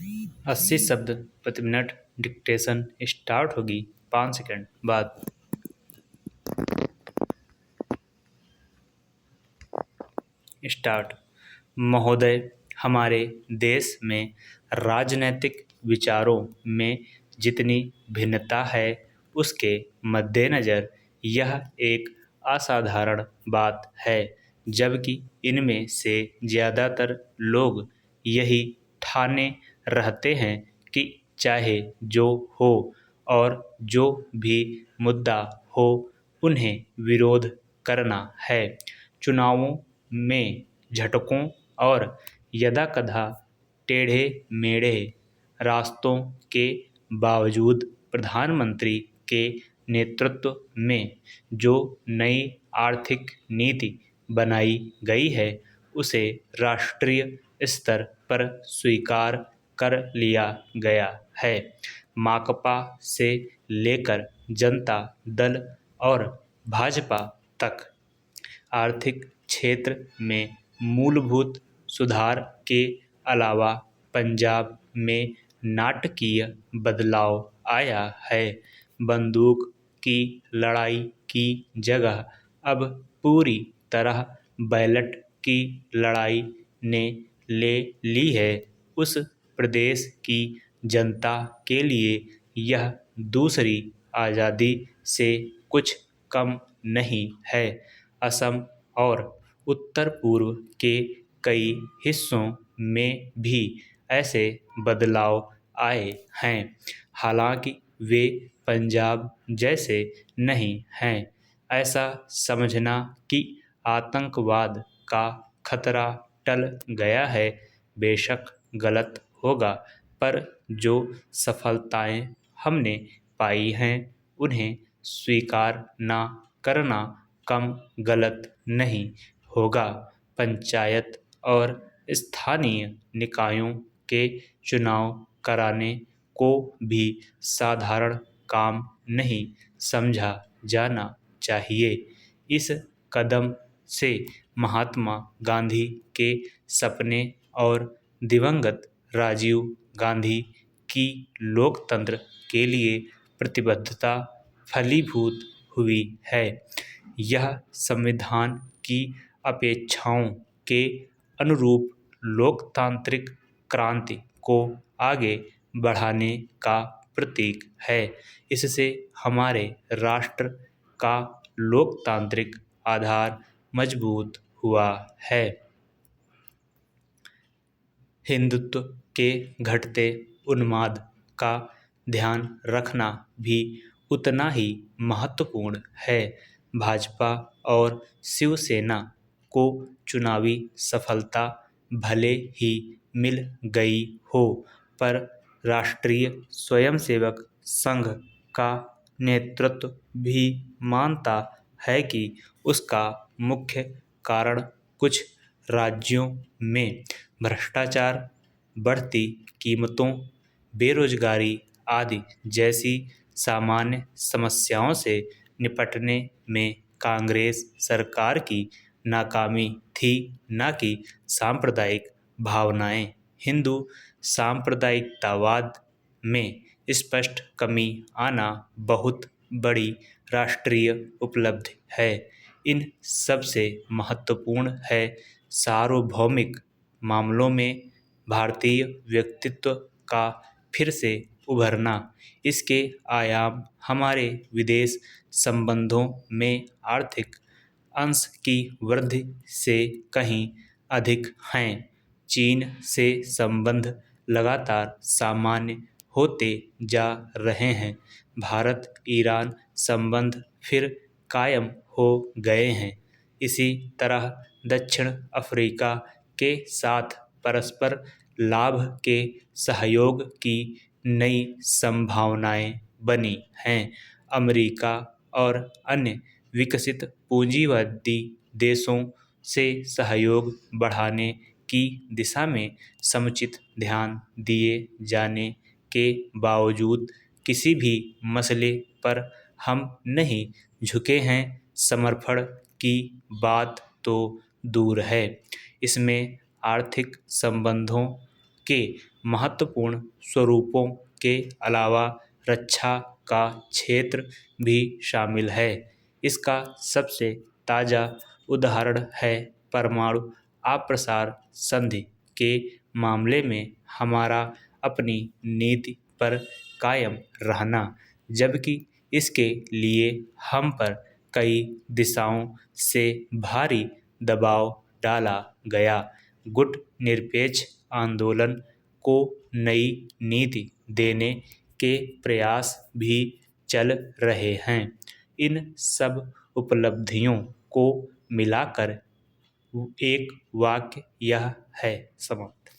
80 शब्द प्रति minute. Dictation start होगी 5 सेकंड बाद। स्टार्ट। महोदय, हमारे देश में राजनैतिक विचारों में जितनी भिन्नता है उसके मद्देनज़र यह एक असाधारण बात है, जबकि इनमें से ज़्यादातर लोग यही ठाने रहते हैं कि चाहे जो हो और जो भी मुद्दा हो उन्हें विरोध करना है। चुनावों में झटकों और यदाकदा टेढ़े मेढ़े रास्तों के बावजूद प्रधानमंत्री के नेतृत्व में जो नई आर्थिक नीति बनाई गई है उसे राष्ट्रीय स्तर पर स्वीकार कर लिया गया है। माकपा से लेकर जनता दल और भाजपा तक आर्थिक क्षेत्र में मूलभूत सुधार के अलावा पंजाब में नाटकीय बदलाव आया है। बंदूक की लड़ाई की जगह अब पूरी तरह बैलेट की लड़ाई ने ले ली है। उस प्रदेश की जनता के लिए यह दूसरी आज़ादी से कुछ कम नहीं है। असम और उत्तर पूर्व के कई हिस्सों में भी ऐसे बदलाव आए हैं, हालांकि वे पंजाब जैसे नहीं हैं। ऐसा समझना कि आतंकवाद का खतरा टल गया है बेशक गलत होगा, पर जो सफलताएं हमने पाई हैं उन्हें स्वीकार न करना कम गलत नहीं होगा। पंचायत और स्थानीय निकायों के चुनाव कराने को भी साधारण काम नहीं समझा जाना चाहिए। इस कदम से महात्मा गांधी के सपने और दिवंगत राजीव गांधी की लोकतंत्र के लिए प्रतिबद्धता फलीभूत हुई है। यह संविधान की अपेक्षाओं के अनुरूप लोकतांत्रिक क्रांति को आगे बढ़ाने का प्रतीक है। इससे हमारे राष्ट्र का लोकतांत्रिक आधार मजबूत हुआ है। हिंदुत्व के घटते उन्माद का ध्यान रखना भी उतना ही महत्वपूर्ण है। भाजपा और शिवसेना को चुनावी सफलता भले ही मिल गई हो, पर राष्ट्रीय स्वयंसेवक संघ का नेतृत्व भी मानता है कि उसका मुख्य कारण कुछ राज्यों में भ्रष्टाचार, बढ़ती कीमतों, बेरोजगारी आदि जैसी सामान्य समस्याओं से निपटने में कांग्रेस सरकार की नाकामी थी, न कि सांप्रदायिक भावनाएं। हिंदू सांप्रदायिकतावाद में स्पष्ट कमी आना बहुत बड़ी राष्ट्रीय उपलब्धि है। इन सबसे महत्वपूर्ण है सार्वभौमिक मामलों में भारतीय व्यक्तित्व का फिर से उभरना। इसके आयाम हमारे विदेश संबंधों में आर्थिक अंश की वृद्धि से कहीं अधिक हैं। चीन से संबंध लगातार सामान्य होते जा रहे हैं। भारत ईरान संबंध फिर कायम हो गए हैं। इसी तरह दक्षिण अफ्रीका के साथ परस्पर लाभ के सहयोग की नई संभावनाएं बनी हैं। अमेरिका और अन्य विकसित पूंजीवादी देशों से सहयोग बढ़ाने की दिशा में समुचित ध्यान दिए जाने के बावजूद किसी भी मसले पर हम नहीं झुके हैं। समर्पण की बात तो दूर है, इसमें आर्थिक संबंधों के महत्वपूर्ण स्वरूपों के अलावा रक्षा का क्षेत्र भी शामिल है। इसका सबसे ताज़ा उदाहरण है परमाणु अप्रसार संधि के मामले में हमारा अपनी नीति पर कायम रहना, जबकि इसके लिए हम पर कई दिशाओं से भारी दबाव डाला गया। गुटनिरपेक्ष आंदोलन को नई नीति देने के प्रयास भी चल रहे हैं। इन सब उपलब्धियों को मिलाकर एक वाक्य यह है, समाप्त।